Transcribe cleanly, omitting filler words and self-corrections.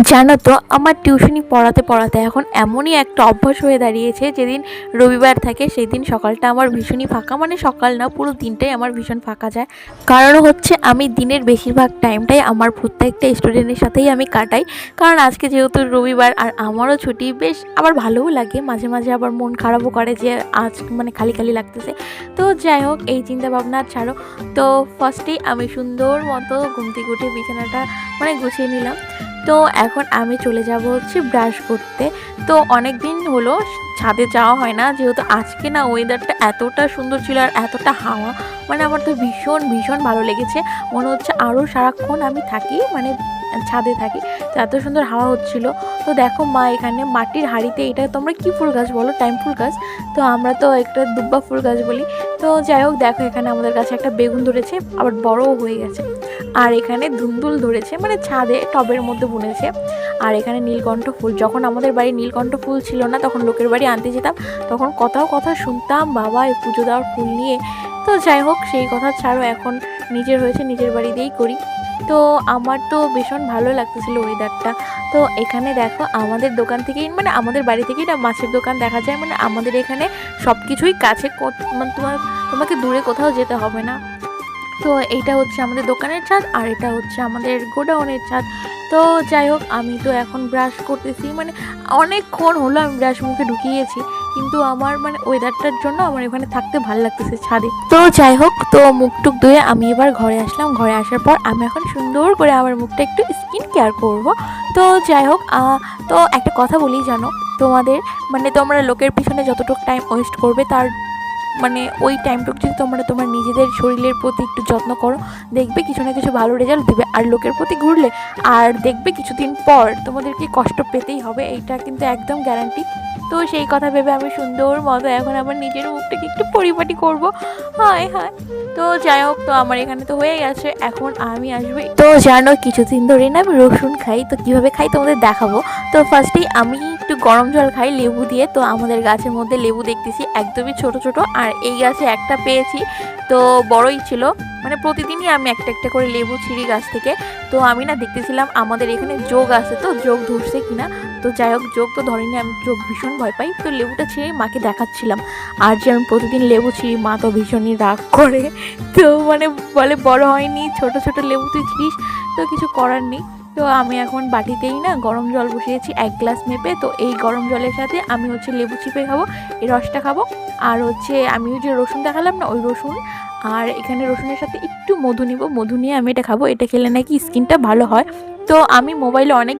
জানো তো আমার টিউশনি পড়াতে পড়াতে এখন এমনই একটা অভ্যাস হয়ে দাঁড়িয়েছে, যেদিন রবিবার থাকে সেই দিন সকালটা আমার ভীষণই ফাঁকা, মানে সকাল না পুরো দিনটাই আমার ভীষণ ফাঁকা যায়। কারণ হচ্ছে আমি দিনের বেশিরভাগ টাইমটাই আমার প্রত্যেকটা স্টুডেন্টের সাথেই আমি কাটাই। কারণ আজকে যেহেতু রবিবার আর আমারও ছুটি, বেশ আমার ভালোও লাগে, মাঝে মাঝে আবার মন খারাপও করে যে আজ মানে খালি খালি লাগতেছে। তো যাই হোক, এই চিন্তা ভাবনা ছাড়ো। তো ফার্স্টেই আমি সুন্দর মতো ঘুম থেকে উঠে বিছানাটা মানে গুছিয়ে নিলাম। তো এখন আমি চলে যাব হচ্ছে ব্রাশ করতে। তো অনেক দিন হলো ছাদে যাওয়া হয় না, যেহেতু আজকে না ওয়েদারটা এতটা সুন্দর ছিল আর এতটা হাওয়া, মানে আমার তো ভীষণ ভীষণ ভালো লেগেছে। মনে হচ্ছে আরও সারাক্ষণ আমি থাকি, মানে ছাদে থাকি। তো এত সুন্দর হাওয়া হচ্ছিল। তো দেখো মা এখানে মাটির হাঁড়িতে, এটা তোমরা কি ফুল গাছ বলো? টাইম ফুল গাছ। তো আমরা তো একটা দুব্বা ফুল গাছ বলি। তো যাই হোক, দেখো এখানে আমাদের কাছে একটা বেগুন ধরেছে, আবার বড়ও হয়ে গেছে। আর এখানে ধুন্দুল ধরেছে, মানে ছাদে টবের মধ্যে বুনেছে। আর এখানে নীলকণ্ঠ ফুল, যখন আমাদের বাড়ি নীলকণ্ঠ ফুল ছিল না তখন লোকের বাড়ি আনতে যেতাম, তখন কথা শুনতাম বাবা এই পুজো দেওয়ার ফুল নিয়ে। তো যাই হোক, সেই কথা ছাড়ো, এখন নিজের হয়েছে নিজের বাড়ি দিয়েই করি। তো আমার তো ভীষণ ভালো লাগতেছিল ওয়েদারটা। তো এখানে দেখো আমাদের দোকান থেকেই, মানে আমাদের বাড়ি থেকেই না মাছের দোকান দেখা যায়, মানে আমাদের এখানে সব কিছুই কাছে, মানে তোমাকে দূরে কোথাও যেতে হবে না। তো এইটা হচ্ছে আমাদের দোকানের ছাদ আর এটা হচ্ছে আমাদের গোডাউনের ছাদ। তো যাই হোক, আমি তো এখন ব্রাশ করতেছি, মানে অনেকক্ষণ হলো আমি ব্রাশ মুখে ঢুকিয়েছি, কিন্তু আমার মানে ওয়েদারটার জন্য আমার এখানে থাকতে ভালো লাগতেছে ছাদে। তো যাই হোক, তো মুখ টুক ধুয়ে আমি এবার ঘরে আসলাম। ঘরে আসার পর আমি এখন সুন্দর করে আমার মুখটা একটু স্কিন কেয়ার করব। তো যাই হোক, তো একটা কথা বলি জানো, তোমাদের মানে তোমরা লোকের পিছনে যতটুকু টাইম ওয়েস্ট করবে, তার মানে ওই টাইমটুকু যদি তোমরা তোমার নিজেদের শরীরের প্রতি একটু যত্ন করো, দেখবে কিছু না কিছু ভালো রেজাল্ট দেবে। আর লোকের প্রতি ঘুরলে আর দেখবে কিছুদিন পর তোমাদেরকে কষ্ট পেতেই হবে, এইটা কিন্তু একদম গ্যারান্টি। তো সেই কথা ভেবে আমি সুন্দর মতো এখন আমার নিজের মুখটাকে একটু পরিপাটি করব। হয় হয়। তো যাই হোক, তো আমার এখানে তো হয়ে গেছে, এখন আমি আসবো। তো জানো কিছুদিন ধরে না আমি রসুন খাই, তো কিভাবে খাই তোমাদের দেখাবো। তো ফার্স্টেই আমি একটু গরম জল খাই লেবু দিয়ে। তো আমাদের গাছের মধ্যে লেবু দেখতেছি একদমই ছোট ছোট, আর এই গাছে একটা পেয়েছি, তো বড়ই ছিল। মানে প্রতিদিনই আমি একটা একটা করে লেবু ছিঁড়ি গাছ থেকে। তো আমি না দেখতেছিলাম আমাদের এখানে যোগ আছে, তো যোগ ধরছে কিনা। তো যাই হোক, যোগ তো ধরেনি, আমি যোগ ভীষণ ভয় পাই। তো লেবুটা ছিঁড়ে মাকে দেখাচ্ছিলাম, আর যে আমি প্রতিদিন লেবু ছিঁড়ি, মা তো ভীষণই রাগ করে। তো মানে বলে বড় হয়নি, ছোট ছোট লেবু তুই ছিঁড়িস। তো কিছু করার নেই। তো আমি এখন বাটিতেই না গরম জল বসিয়েছি 1 গ্লাস মেপে। তো এই গরম জলের সাথে আমি হচ্ছে লেবু চিপে খাবো, এই রসটা খাবো। আর হচ্ছে আমি ওই যে রসুন দেখালাম না, ওই রসুন, আর এখানে রসুনের সাথে একটু মধু নিব, মধু নিয়ে আমি এটা খাবো। এটা খেলে নাকি স্কিনটা ভালো হয়। তো আমি মোবাইলে অনেক